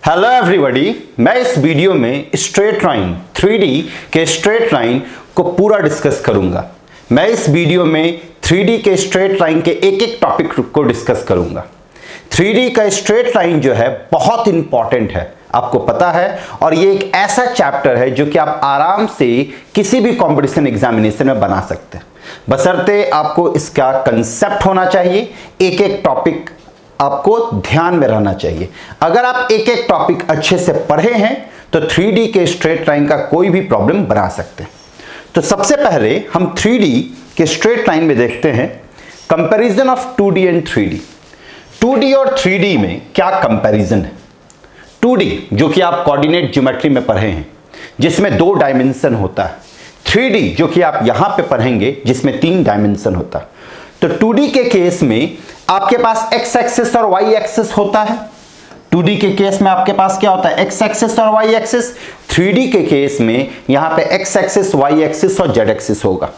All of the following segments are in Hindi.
हेलो एवरीबॉडी, मैं इस वीडियो में स्ट्रेट लाइन 3D के स्ट्रेट लाइन को पूरा डिस्कस करूंगा। मैं इस वीडियो में 3D के स्ट्रेट लाइन के एक एक टॉपिक को डिस्कस करूंगा। 3D का स्ट्रेट लाइन जो है बहुत इंपॉर्टेंट है, आपको पता है, और ये एक ऐसा चैप्टर है जो कि आप आराम से किसी भी कंपटीशन एग्जामिनेशन में बना सकते हैं, बशर्ते आपको इसका कंसेप्ट होना चाहिए। एक एक टॉपिक आपको ध्यान में रहना चाहिए। अगर आप एक एक टॉपिक अच्छे से पढ़े हैं तो 3D के स्ट्रेट लाइन का कोई भी प्रॉब्लम बना सकते हैं। तो सबसे पहले हम 3D के स्ट्रेट लाइन में देखते हैं comparison of 2D and 3D। 2D और 3D में क्या कंपैरिजन है? 2D जो कि आप कोऑर्डिनेट ज्योमेट्री में पढ़े हैं, जिसमें 2 डायमेंशन होता है। 3D जो कि आप यहां पे पढ़ेंगे, जिसमें 3 डायमेंशन होता है। तो 2D के केस में आपके पास x एक्सिस और y एक्सिस होता है। 2D के केस में आपके पास क्या होता है? x एक्सिस और y एक्सिस। 3D के केस में यहां पे x एक्सिस, y एक्सिस और z एक्सिस होगा।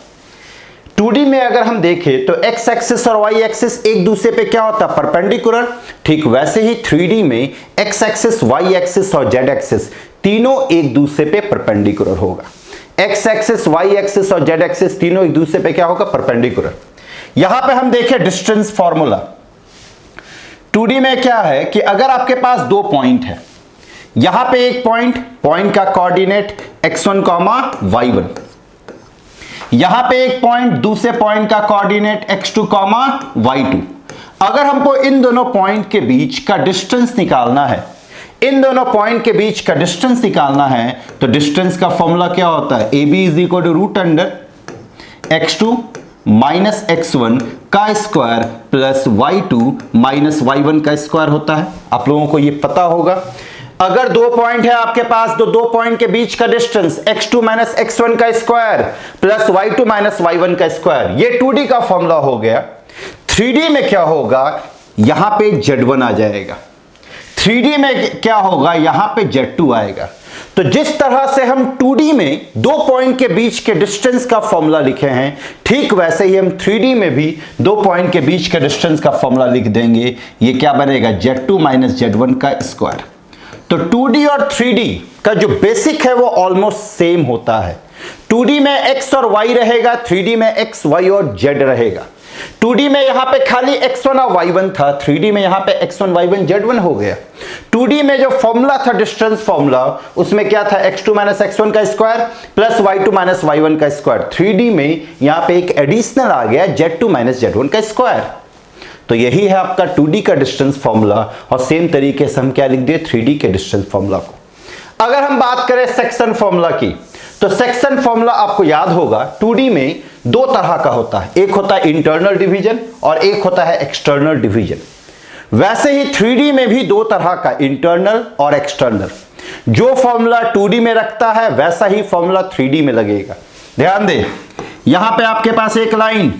2D में अगर हम देखें तो x एक्सिस और y एक्सिस एक दूसरे पे क्या होता है? परपेंडिकुलर। ठीक वैसे ही 3D में x एक्सिस, y एक्सिस और z एक्सिस तीनों एक दूसरे पे परपेंडिकुलर होगा। x एक्सिस, y एक्सिस और z एक्सिस तीनों एक दूसरे पे क्या होगा? परपेंडिकुलर। यहां पे हम देखें डिस्टेंस फॉर्मूला। 2D में क्या है कि अगर आपके पास 2 पॉइंट है, यहां पे एक पॉइंट का कोऑर्डिनेट x1, y1, यहां पे एक पॉइंट, दूसरे पॉइंट का कोऑर्डिनेट x2, y2। अगर हमको इन दोनों पॉइंट के बीच का डिस्टेंस निकालना है, इन दोनों पॉइंट के बीच का डिस्टेंस निकालना है, तो डिस्टेंस का फॉर्मूला क्या होता है? AB √ x2 माइनस x1 का square plus y2 minus y1 का स्क्वायर होता है। आप लोगों को ये पता होगा। अगर 2 पॉइंट है आपके पास तो 2 पॉइंट के बीच का डिस्टेंस x2 माइनस x1 का square plus y2 minus y1 का स्क्वायर, ये 2D का फॉर्मूला हो गया। 3D में क्या होगा? यहां पे z1 आ जाएगा। 3D में क्या होगा? यहां पे z2 आएगा। तो जिस तरह से हम 2D में 2 पॉइंट के बीच के डिस्टेंस का फॉर्मूला लिखे हैं, ठीक वैसे ही हम 3D में भी 2 पॉइंट के बीच के डिस्टेंस का फॉर्मूला लिख देंगे। ये क्या बनेगा? z2 माइनस z1 का स्क्वायर। तो 2D और 3D का जो बेसिक है वो ऑलमोस्ट सेम होता है। 2D में x और y रहेगा, 3D में x, y और z रहेगा। 2D में यहां पे खाली x1 और y1 था, 3D में यहां पे x1, y1, z1 हो गया। 2D में जो फॉर्मूला था डिस्टेंस फॉर्मूला, उसमें क्या था? x2 माइनस x1 का square plus y2 minus y1 का स्क्वायर। 3D में यहां पे एक एडिशनल आ गया z2 माइनस z1 का स्क्वायर। तो यही है आपका 2D का डिस्टेंस फॉर्मूला, और सेम तरीके से हम क्या लिख दिए? 3D के डिस्टेंस फॉर्मूला को। अगर हम बात करें सेक्शन फॉर्मूला की, तो सेक्शन फॉर्मूला आपको याद होगा 2D में 2 तरह का होता है। एक होता है इंटरनल डिवीजन और एक होता है एक्सटर्नल डिवीजन। वैसे ही 3D में भी 2 तरह का, इंटरनल और एक्सटर्नल। जो फॉर्मूला 2D में रखता है वैसा ही फॉर्मूला 3D में लगेगा। ध्यान दें, यहां पे आपके पास एक लाइन,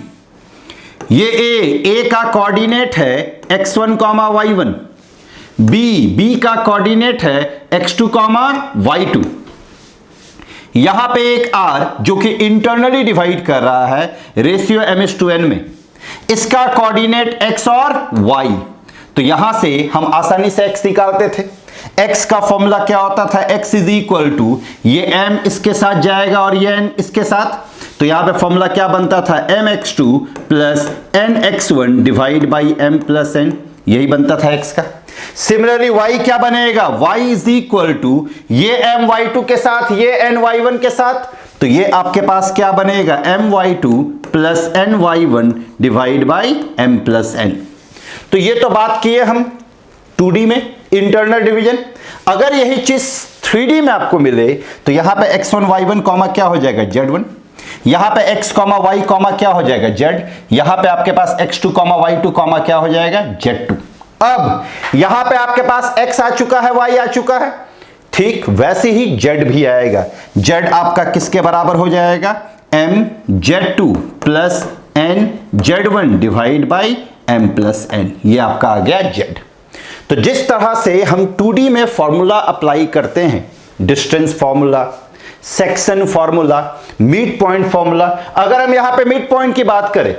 ये A का कोऑर्डिनेट है x1, y1, B का कोऑर्डिनेट है x2, y2। यहां पे एक R जो कि इंटरनली डिवाइड कर रहा है रेशियो m:n में, इसका कोऑर्डिनेट x और y। तो यहां से हम आसानी से x निकालते थे। x का फॉर्मूला क्या होता था? x इज इक्वल टू, ये m इसके साथ जाएगा और ये n इसके साथ, तो यहां पे फॉर्मूला क्या बनता था? mx2 plus nx1 divide by m plus n, यही बनता था x का। सिमिलरली y क्या बनेगा? y इज इक्वल टू, ये m y2 के साथ, ये n y1 के साथ, तो ये आपके पास क्या बनेगा? m y2 plus n y1 divide by m plus n। तो ये तो बात की है हम 2D में इंटरनल डिवीजन। अगर यही चीज 3D में आपको मिले तो यहां पे x1, y1 कॉमा क्या हो जाएगा? z1। यहां पे x, y कॉमा क्या हो जाएगा? z। यहां पे आपके पास x2, y2 कॉमा क्या हो जाएगा? z2। अब यहां पे आपके पास x आ चुका है, y आ चुका है, ठीक वैसे ही z भी आएगा। z आपका किसके बराबर हो जाएगा? m z2 plus n z1 divide by m plus n, ये आपका आ गया z। तो जिस तरह से हम 2D में फॉर्मूला अप्लाई करते हैं, distance formula, section formula, mid point formula, अगर हम यहां पे मिड पॉइंट की बात करें,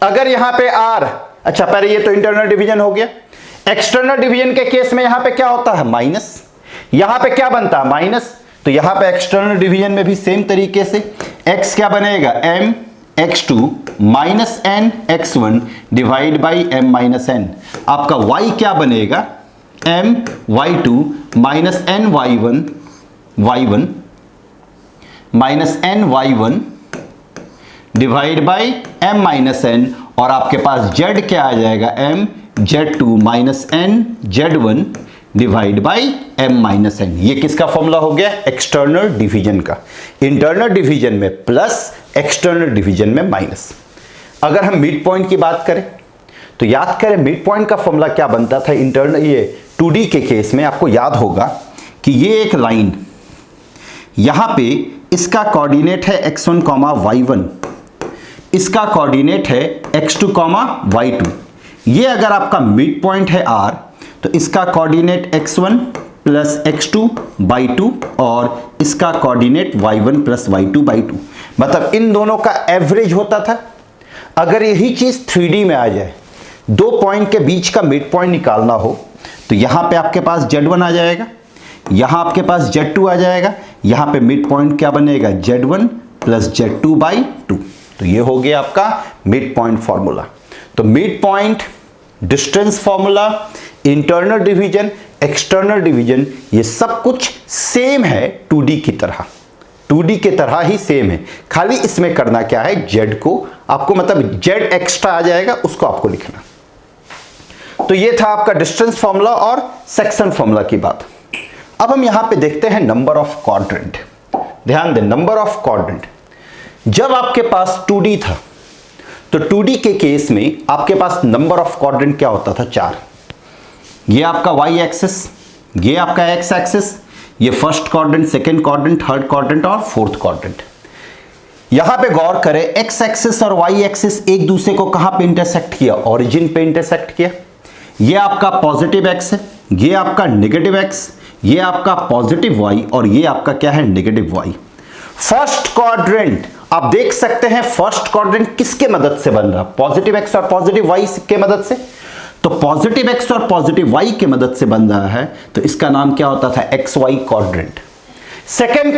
अगर यहां पे R, अच्छा पहले ये तो इंटरनल डिवीजन हो गया, एक्सटर्नल डिवीजन के केस में यहां पे क्या होता है माइनस, यहां पे क्या बनता है माइनस, तो यहां पे एक्सटर्नल डिवीजन में भी सेम तरीके से x क्या बनेगा m x2 minus n x1 divide by m minus n। आपका y क्या बनेगा m y2 minus n y1 minus n y1 divide by m minus n, और आपके पास z क्या आ जाएगा m z2 minus n z1 divide by m minus n। ये किसका फॉर्मूला हो गया एक्सटर्नल डिवीजन का। इंटरनल डिवीजन में प्लस, एक्सटर्नल डिवीजन में माइनस। अगर हम मिड पॉइंट की बात करें तो याद करें मिड पॉइंट का फॉर्मूला क्या बनता था इंटरनल, ये 2D के केस में आपको याद होगा कि ये एक लाइन यहां पे इसका कोऑर्डिनेट है x1, y1, इसका कोऑर्डिनेट है x2, y2। ये अगर आपका मिड पॉइंट है R तो इसका coordinate x1 plus x2 by 2 और इसका coordinate y1 plus y2 by 2, मतलब इन दोनों का एवरेज होता था। अगर यही चीज 3D में आ जाए, दो पॉइंट के बीच का मिड पॉइंट निकालना हो तो यहां पे आपके पास z1 आ जाएगा, यहां आपके पास z2 आ जाएगा, यहां पे मिड पॉइंट क्या बनेगा z1 प्लस z2 बाई 2। तो ये हो गया आपका मिड पॉइंट फॉर्मूला। तो mid point, distance formula, internal division, external division, ये सब कुछ सेम है 2D की तरह, 2D की तरह ही सेम है। खाली इसमें करना क्या है, z को आपको मतलब z एक्स्ट्रा आ जाएगा, उसको आपको लिखना। तो ये था आपका डिस्टेंस फॉर्मूला और सेक्शन फॉर्मूला की बात। अब हम यहां पे देखते हैं नंबर ऑफ क्वाड्रेंट। ध्यान दें, नंबर ऑफ क्वाड्रेंट। जब आपके पास 2D था तो 2D के केस में आपके पास नंबर ऑफ क्वाड्रेंट क्या होता था 4। ये आपका y एक्सिस, ये आपका x एक्सिस, ये first quadrant, second quadrant, third quadrant और फोर्थ क्वाड्रेंट। यहां पे गौर करें x एक्सिस और y एक्सिस एक दूसरे को कहां पे इंटरसेक्ट किया, ओरिजिन पे इंटरसेक्ट किया। ये आपका पॉजिटिव x है, ये आपका नेगेटिव x, ये आपका पॉजिटिव y और ये आपका क्या है नेगेटिव y। फर्स्ट क्वाड्रेंट आप देख सकते हैं, फर्स्ट क्वाड्रेंट किसके मदद से बन रहा, पॉजिटिव x और पॉजिटिव y के मदद से। तो पॉजिटिव x और पॉजिटिव y के मदद से बन रहा है, तो इसका नाम क्या होता था XY क्वाड्रेंट। सेकंड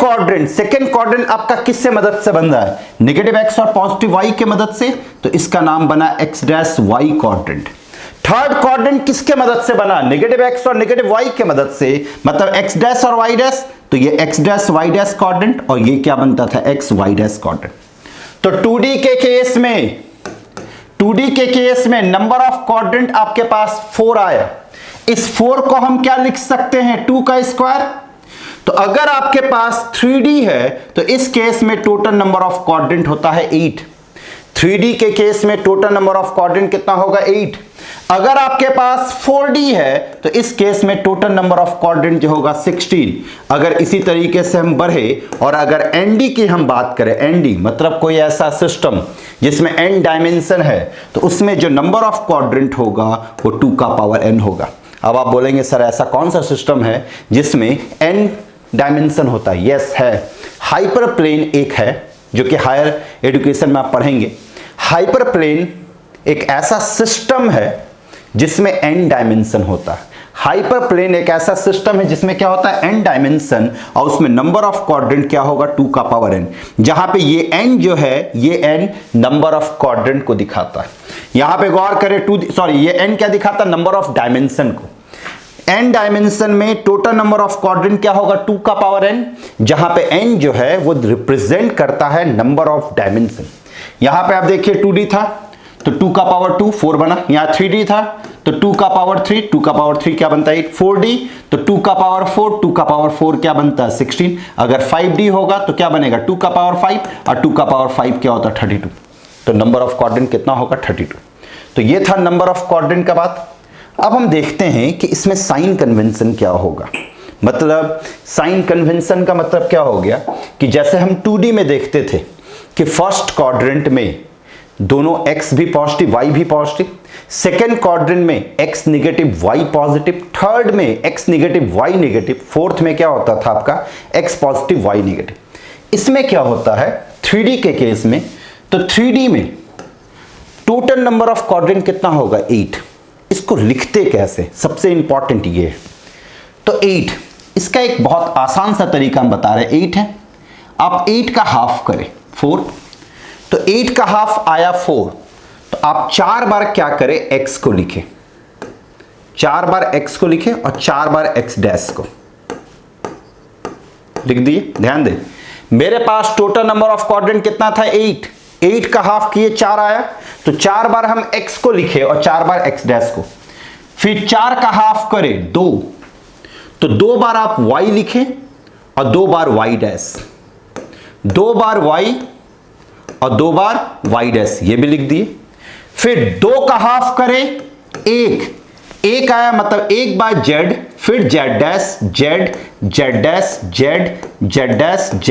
क्वाड्रेंट आपका किससे मदद से बन रहा है, नेगेटिव x और पॉजिटिव y के मदद से, तो इसका नाम बना XY क्वाड्रेंट। थर्ड क्वाड्रेंट किसके मदद से बना, नेगेटिव x और नेगेटिव y के मदद से, मतलब x' और y', तो ये x' y' क्वाड्रेंट, और ये क्या बनता था XY' क्वाड्रेंट। तो 2D के केस में नंबर ऑफ क्वाड्रेंट आपके पास 4 आया। इस 4 को हम क्या लिख सकते हैं, 2 का स्क्वायर। तो अगर आपके पास 3D है तो इस केस में टोटल नंबर ऑफ क्वाड्रेंट होता है 8। 3D के केस में टोटल नंबर ऑफ क्वाड्रेंट कितना होगा 8। अगर आपके पास 4D है तो इस केस में टोटल नंबर ऑफ क्वाड्रेंट जो होगा 16। अगर इसी तरीके से हम बढ़े और अगर ND की हम बात करें, ND मतलब कोई ऐसा सिस्टम जिसमें n डायमेंशन है, तो उसमें जो नंबर ऑफ क्वाड्रेंट होगा वो 2 का पावर n होगा। अब आप बोलेंगे सर ऐसा कौन सा सिस्टम है जिसमें n डायमेंशन होता है। यस है, हाइपर प्लेन एक है जो कि हायर एजुकेशन में आप पढ़ेंगे। हाइपर प्लेन एक ऐसा सिस्टम है जिसमें n डायमेंशन होता है। हाइपर प्लेन एक ऐसा सिस्टम है जिसमें क्या होता है n डायमेंशन, और उसमें नंबर ऑफ क्वाड्रेंट क्या होगा 2 का पावर n, जहां पे ये n जो है ये n नंबर ऑफ क्वाड्रेंट को दिखाता है। यहां पे गौर करें ये n क्या दिखाता है, नंबर ऑफ डायमेंशन को। n डायमेंशन में टोटल नंबर ऑफ क्वाड्रेंट क्या होगा 2 का पावर n, जहां पे n जो है वो रिप्रेजेंट करता है नंबर ऑफ डायमेंशन। यहां पे आप देखिए 2D था तो 2 का पावर 2 4 बना, यहाँ 3D था तो 2 का पावर 3, 2 का पावर 3 क्या बनता है 4D, तो 2 का पावर 4, 2 का पावर 4 क्या बनता है 16। अगर 5D होगा तो क्या बनेगा 2 का पावर 5 और 2 का पावर 5 क्या होता है 32। तो नंबर ऑफ क्वाड्रेंट कितना होगा 32। तो ये था नंबर ऑफ क्वाड्रेंट का बात। अब हम देखते हैं कि इसमें साइन कन्वेंशन क्या होगा। मतलब साइन कन्वेंशन का मतलब क्या हो गया कि जैसे हम 2D में देखते थे कि फर्स्ट क्वाड्रेंट में दोनों x भी पॉजिटिव y भी पॉजिटिव, सेकेंड क्वाड्रेंट में x negative y positive, third में x negative y negative, fourth में क्या होता था आपका x पॉजिटिव y नेगेटिव। इसमें क्या होता है 3D के केस में, तो 3D में टोटल नंबर ऑफ क्वाड्रेंट कितना होगा 8। इसको इसको लिखते कैसे, सबसे इंपॉर्टेंट ये है। तो 8, इसका एक बहुत आसान सा तरीका हम बता रहे हैं। 8 है, आप 8 का हाफ करें 4, तो 8 का हाफ आया 4, तो आप 4 बार क्या करें, x को लिखें, 4 बार x को लिखें और 4 बार x डैश को लिख दिए। ध्यान दें, मेरे पास टोटल नंबर ऑफ क्वाड्रेंट कितना था, 8, 8 का हाफ किए 4 आया, तो 4 बार हम x को लिखे और 4 बार x डैश को, फिर 4 का हाफ करें 2, तो 2 बार आप y लिखें और 2 बार y डैश, 2 बार y और 2 बार y डैश, ये भी लिख दिए। फिर 2 का हाफ करें 1 आया, मतलब 1 बार z, फिर z dash, z dash, z dash, z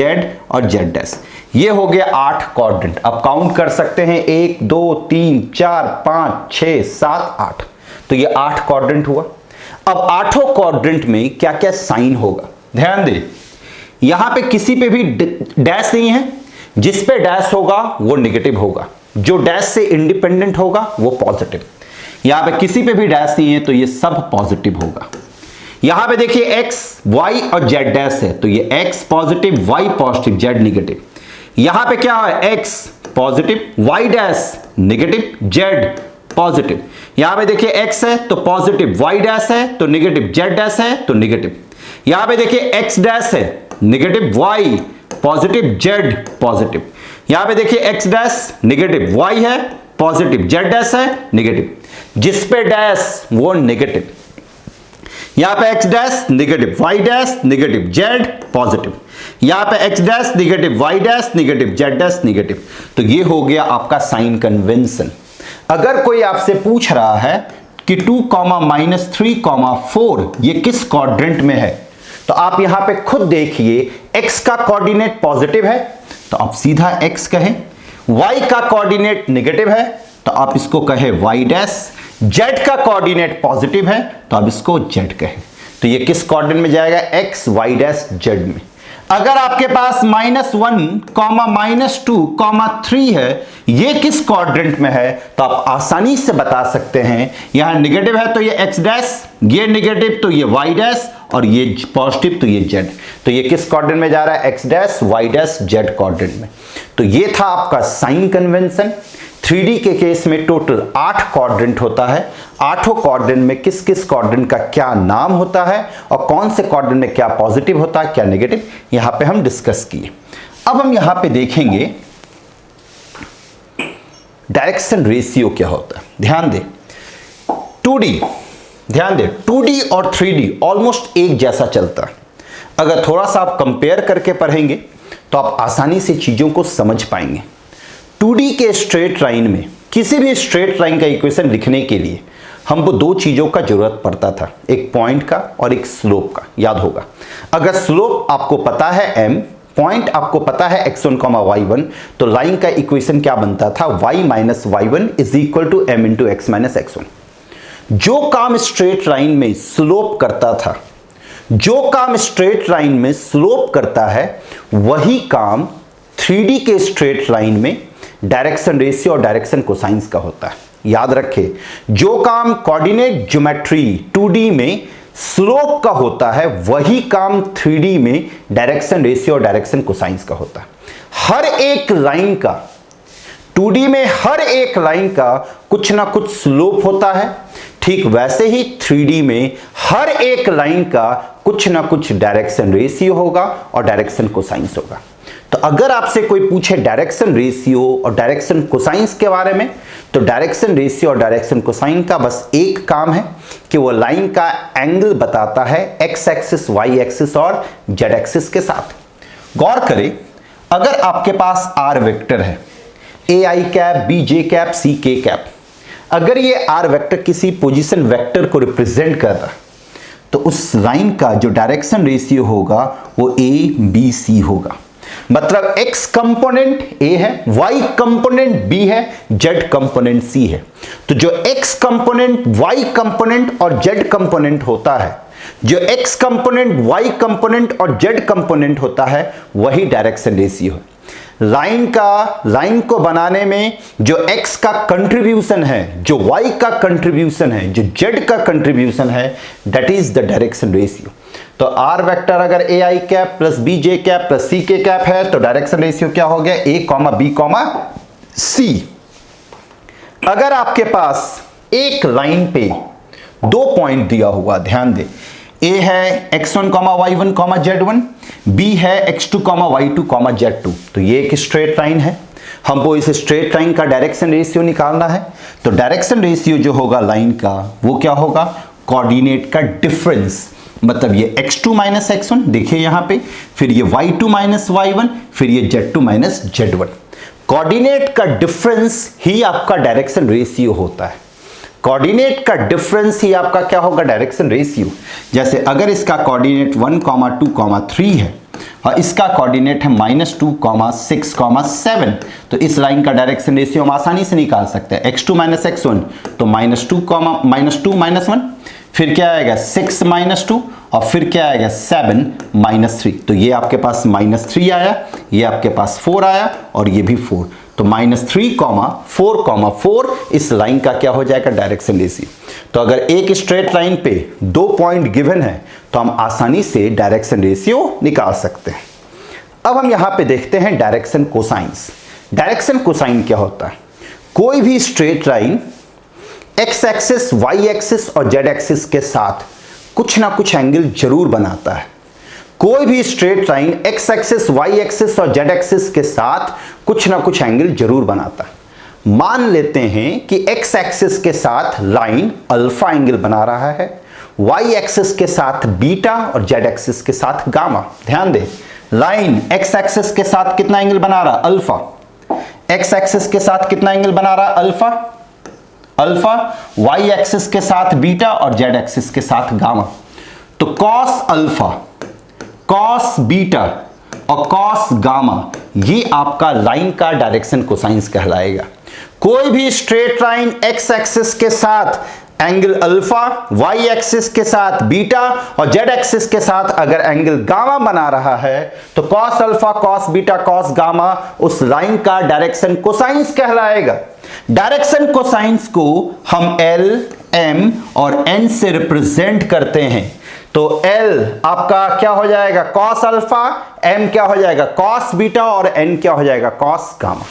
और z डैश। ये हो गया 8 क्वाड्रेंट। अब काउंट कर सकते हैं 1 2 3 4 5 6 7 8, तो ये 8 क्वाड्रेंट हुआ। अब 8 क्वाड्रेंट में क्या क्या साइन होगा, ध्यान दें, यहां पे किसी पे भी डैश नहीं है, जिस पे डैश होगा वो नेगेटिव होगा, जो डैश से इंडिपेंडेंट होगा वो पॉजिटिव। यहां पे किसी पे भी डैश नहीं है तो ये सब पॉजिटिव होगा। यहां पे देखिए x, y और z डैश है, तो ये x positive, y positive, z negative. यहां पे क्या है, x positive, y dash negative, z positive. यहां पे देखिए x है तो पॉजिटिव, y डैश है तो नेगेटिव, z डैश है तो नेगेटिव। यहां पे देखिए x डैश है negative, y positive, z positive. यहां पे देखिए x डैश नेगेटिव, y है पॉजिटिव, z डैश है नेगेटिव, जिस पे डैश वो नेगेटिव। यहां पे x dash negative, y dash negative, z positive. यहां पे x dash negative, y dash negative, z dash negative. तो ये हो गया आपका साइन कन्वेंशन। अगर कोई आपसे पूछ रहा है कि 2, -3, 4 ये किस क्वाड्रेंट में है, तो आप यहां पे खुद देखिए, x का कोऑर्डिनेट पॉजिटिव है तो आप सीधा x कहें, y का कोऑर्डिनेट नेगेटिव है तो आप इसको कहें y डैश, z का कोऑर्डिनेट पॉजिटिव है तो आप इसको z कहें। तो ये किस कोऑर्डिनेट में जाएगा, x, y डैश, z में। अगर आपके पास -1, -2, 3 है, ये किस क्वाड्रेंट में है, तो आप आसानी से बता सकते हैं, यहां नेगेटिव है तो ये x डैश, ये नेगेटिव तो ये y डैश, और ये पॉजिटिव तो ये z। तो ये किस क्वाड्रेंट में जा रहा है, x dash, y dash, z quadrant में। तो ये था आपका साइन कन्वेंशन। 3D के केस में टोटल 8 क्वाड्रेंट होता है। 8 क्वाड्रेंट में किस किस क्वाड्रेंट का क्या नाम होता है और कौन से क्वाड्रेंट में क्या पॉजिटिव होता है, क्या नेगेटिव, यहां पे हम डिस्कस किए। अब हम यहां पे देखेंगे डायरेक्शन रेशियो क्या होता है। ध्यान दें, 2D, ध्यान दें, 2D और 3D ऑलमोस्ट एक जैसा चलता है। अगर थोड़ा सा आप कंपेयर करके पढ़ेंगे तो आप आसानी से चीजों को समझ पाएंगे। 2D के स्ट्रेट लाइन में, किसी भी स्ट्रेट लाइन का इक्वेशन लिखने के लिए हमको 2 चीजों का जरूरत पड़ता था, एक पॉइंट का और एक स्लोप का, याद होगा। अगर स्लोप आपको पता है m, पॉइंट आपको पता है x1, y1, तो लाइन का इक्वेशन क्या बनता था, y - y1 = m × x - x1। जो काम स्ट्रेट लाइन में स्लोप करता था, जो काम स्ट्रेट लाइन में स्लोप करता है, वही काम 3D के स्ट्रेट लाइन में डायरेक्शन रेशियो और डायरेक्शन कोसाइंस का होता है। याद रखें, जो काम कोऑर्डिनेट ज्योमेट्री 2D में स्लोप का होता है, वही काम 3D में डायरेक्शन रेशियो और डायरेक्शन कोसाइंस का होता है। हर एक लाइन का, 2D में हर एक लाइन का कुछ ना कुछ स्लोप होता है, ठीक वैसे ही 3D में हर एक लाइन का कुछ ना कुछ डायरेक्शन रेशियो होगा और डायरेक्शन कोसाइंस होगा। तो अगर आपसे कोई पूछे डायरेक्शन रेशियो और डायरेक्शन कोसाइंस के बारे में, तो डायरेक्शन रेशियो और डायरेक्शन कोसाइन का बस एक काम है कि वो लाइन का एंगल बताता है x एक्सिस, y एक्सिस और z एक्सिस के साथ। गौर करें, अगर आपके पास r वेक्टर है, ai cap, bj cap, ck cap, अगर ये r वेक्टर किसी पोजीशन वेक्टर को रिप्रेजेंट कर रहा है, तो उस लाइन का जो डायरेक्शन रेशियो होगा वो a b c होगा। मतलब x कंपोनेंट a है, y कंपोनेंट b है, z कंपोनेंट c है। तो जो x कंपोनेंट, y कंपोनेंट और z कंपोनेंट होता है, जो x कंपोनेंट, y कंपोनेंट और z कंपोनेंट होता है, वही डायरेक्शन रेशियो है। लाइन को बनाने में जो x का कंट्रीब्यूशन है, जो y का कंट्रीब्यूशन है, जो z का कंट्रीब्यूशन है, that is the direction ratio. तो r वेक्टर अगर ai cap plus bj cap plus ck cap है तो डायरेक्शन रेशियो क्या हो गया, a, b, c। अगर आपके पास एक लाइन पे 2 पॉइंट दिया हुआ, ध्यान दे, a है x1, y1, z1, b है x2, y2, z2, तो ये एक स्ट्रेट लाइन है। हमको इस स्ट्रेट लाइन का डायरेक्शन रेशियो निकालना है। तो डायरेक्शन रेशियो जो होगा लाइन का वो क्या होगा, कोऑर्डिनेट का डिफरेंस, मतलब ये x2 माइनस x1 देखिए यहां पे, फिर ये y2 माइनस y1, फिर ये z2 माइनस z1। कोऑर्डिनेट का डिफरेंस ही आपका डायरेक्शन रेशियो होता है। कोऑर्डिनेट का डिफरेंस ही आपका क्या होगा, डायरेक्शन रेशियो। जैसे अगर इसका कोऑर्डिनेट 1, 2, 3 है और इसका कोऑर्डिनेट है -2, 6, 7, तो इस लाइन का डायरेक्शन रेशियो हम आसानी से निकाल सकते हैं। x2 माइनस x1 तो -2 माइनस 1, फिर क्या आएगा 6 माइनस 2 और फिर क्या आएगा 7 माइनस 3। तो ये आपके पास -3 आया, ये आपके पास 4 आया और ये भी 4। तो -3, 4, 4 इस लाइन का क्या हो जाएगा, डायरेक्शन रेशियो। तो अगर एक स्ट्रेट लाइन पे 2 पॉइंट गिवन है तो हम आसानी से डायरेक्शन रेशियो निकाल सकते हैं। अब हम यहां पे देखते हैं डायरेक्शन कोसाइंस। डायरेक्शन कोसाइन क्या होता है, कोई भी straight line x axis, y axis और z एक्सिस के साथ कुछ ना कुछ एंगल जरूर बनाता है। कोई भी straight line x axis, y axis और z एक्सिस के साथ कुछ ना कुछ एंगल जरूर बनाता है। मान लेते हैं कि x एक्सिस के साथ लाइन अल्फा एंगल बना रहा है, y एक्सिस के साथ बीटा और z एक्सिस के साथ गामा। ध्यान दें, लाइन x एक्सिस के साथ कितना एंगल बना रहा है, अल्फा। x एक्सिस के साथ कितना एंगल बना रहा है, अल्फा। y एक्सिस के साथ बीटा और z एक्सिस के साथ गामा। तो cos अल्फा, cos बीटा और cos गामा ये आपका लाइन का डायरेक्शन कोसाइंस कहलाएगा। कोई भी स्ट्रेट लाइन x एक्सिस के साथ एंगल अल्फा, y एक्सिस के साथ बीटा और z एक्सिस के साथ अगर एंगल गामा बना रहा है तो cos alpha, cos beta, cos gamma उस लाइन का डायरेक्शन कोसाइंस कहलाएगा। डायरेक्शन कोसाइंस को हम L, M और N से रिप्रेजेंट करते हैं। तो L आपका क्या हो जाएगा, cos अल्फा, M क्या हो जाएगा, cos बीटा और N क्या हो जाएगा, cos गामा।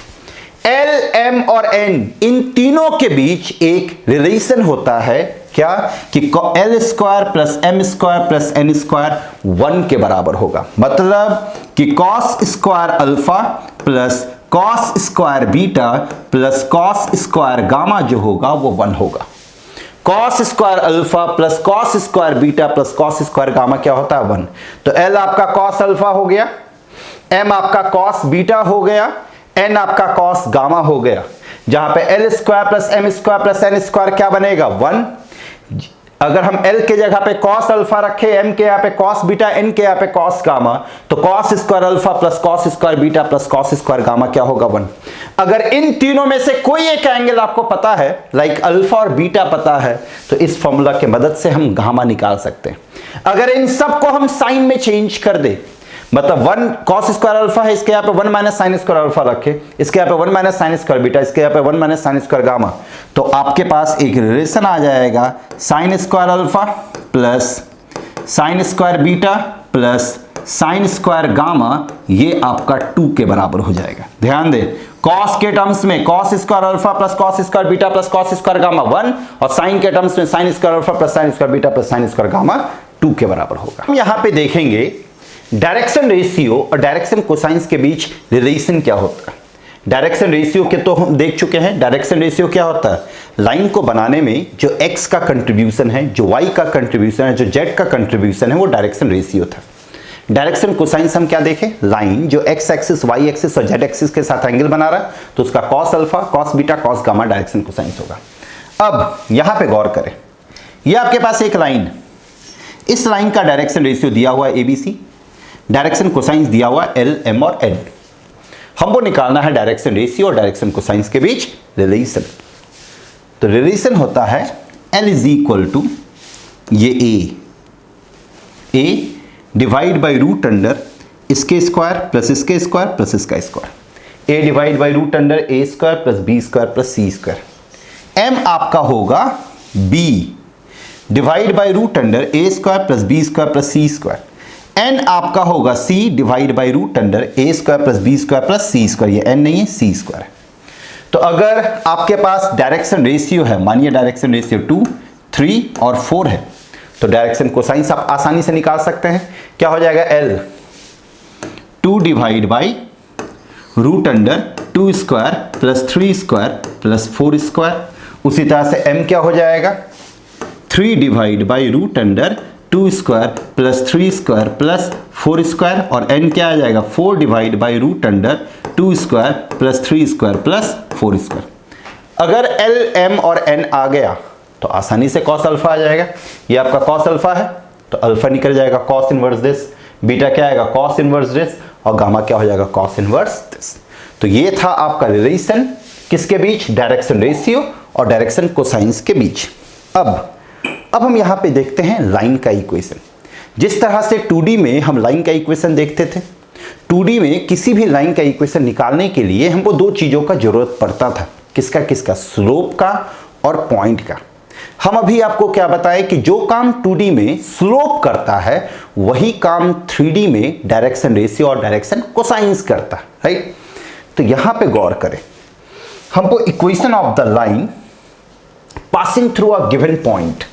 L, M और N इन तीनों के बीच एक रिलेशन होता है, क्या कि L square plus M square plus N square 1 के बराबर होगा। मतलब कि cos square alpha plus cos square beta plus cos square gamma जो होगा वो 1 होगा। cos square alpha plus cos square beta plus cos square gamma क्या होता है, 1। तो L आपका cos अल्फा हो गया, M आपका cos बीटा हो गया, N आपका cos गामा हो गया। जहां पे L square plus M square plus N square क्या बनेगा, 1। अगर हम L के जगह पे cos अल्फा रखे, M के यहाँ पे cos बीटा, N के यहाँ पे cos गामा, तो cos square alpha plus cos square beta plus cos square gamma क्या होगा, 1। अगर इन तीनों में से कोई एक एंगल आपको पता है, लाइक अल्फा और बीटा पता है, तो इस फॉर्मूला के मदद से हम गामा निकाल सकते हैं। अगर इन सब को हम साइन में चेंज कर दे, मतलब 1 cos स्क्वायर अल्फा है, इसके यहाँ पे 1 माइनस साइन स्क्वायर अल्फा रखे, इसके यहाँ पे 1 माइनस साइन स्क्वायर बीटा, इसके यहाँ पे 1 माइनस साइन स्क्वायर गामा, तो आपके पास एक रिलेशन आ जाएगा sine square alpha plus sine square beta plus sine square gamma, ये आपका 2 के बराबर हो जाएगा। ध्यान दें, cos के टर्म्स में cos square alpha plus cos square beta plus cos square gamma 1 और साइन के टर्म्स में sine square alpha plus sine square beta plus sine square gamma 2 के बराबर होगा। हम यहां पे देखेंगे डायरेक्शन रेशियो और डायरेक्शन कोसाइंस के बीच रिलेशन क्या होता है। डायरेक्शन रेशियो के तो हम देख चुके हैं। डायरेक्शन रेशियो क्या होता है, लाइन को बनाने में जो x का कंट्रीब्यूशन है, जो y का कंट्रीब्यूशन है, जो z का कंट्रीब्यूशन है, वो डायरेक्शन रेशियो था। डायरेक्शन कोसाइंस हम क्या देखें, लाइन जो x एक्सिस, y एक्सिस और z एक्सिस के साथ एंगल बना रहा है तो उसका cos alpha, cos beta, cos gamma direction cosines होगा। अब यहां पे गौर करें, ये आपके पास एक लाइन, इस लाइन का डायरेक्शन रेशियो दिया हुआ है ABC, डायरेक्शन कोसाइंस दिया हुआ L, M और N। हमको निकालना है डायरेक्शन रेशियो और डायरेक्शन कोसाइंस के बीच रिलेशन। तो रिलेशन होता है L इज इक्वल टू ये A divide by root under इसके स्क्वायर प्लस इसके स्क्वायर प्लस इसका square. a divide by root under A square plus B square plus C square. m आपका होगा b divide by root under A square plus B square plus C square. n आपका होगा c divide by root under A square plus B square plus C square. ये n नहीं है, c स्क्वायर है। तो अगर आपके पास डायरेक्शन रेशियो है, मानिए डायरेक्शन रेशियो 2, 3 और 4 है, तो डायरेक्शन कोसाइंस आप आसानी से निकाल सकते हैं। क्या हो जाएगा? l 2 divide by root under 2 square plus 3 square plus 4 square. उसी तरह से m क्या हो जाएगा? 3 divide by root under 2 square plus 3 square plus 4 square. और n क्या आ जाएगा? 4 divide by root under 2 square plus 3 square plus 4 square. अगर l, m और n आ गया तो आसानी से cos अल्फा आ जाएगा। ये आपका cos अल्फा है तो अल्फा निकल जाएगा cos इनवर्स दिस, बीटा क्या आएगा? cos इनवर्स दिस, और गामा क्या हो जाएगा? cos inverse this. तो ये था आपका रिलेशन किसके बीच? डायरेक्शन रेशियो और डायरेक्शन कोसाइंस के बीच। अब हम यहां पे देखते हैं लाइन का इक्वेशन। जिस तरह से 2D में हम लाइन का इक्वेशन देखते थे, 2D में किसी भी लाइन का इक्वेशन निकालने के लिए हमको दो चीजों का जरूरत पड़ता था। किसका? स्लोप का और पॉइंट का। हम अभी आपको क्या बताएं कि जो काम 2D में स्लोप करता है वही काम 3D में डायरेक्शन रेशियो और डायरेक्शन कोसाइंस करता है, राइट? तो यहां पे गौर करें, हमको equation of the line passing through a given point,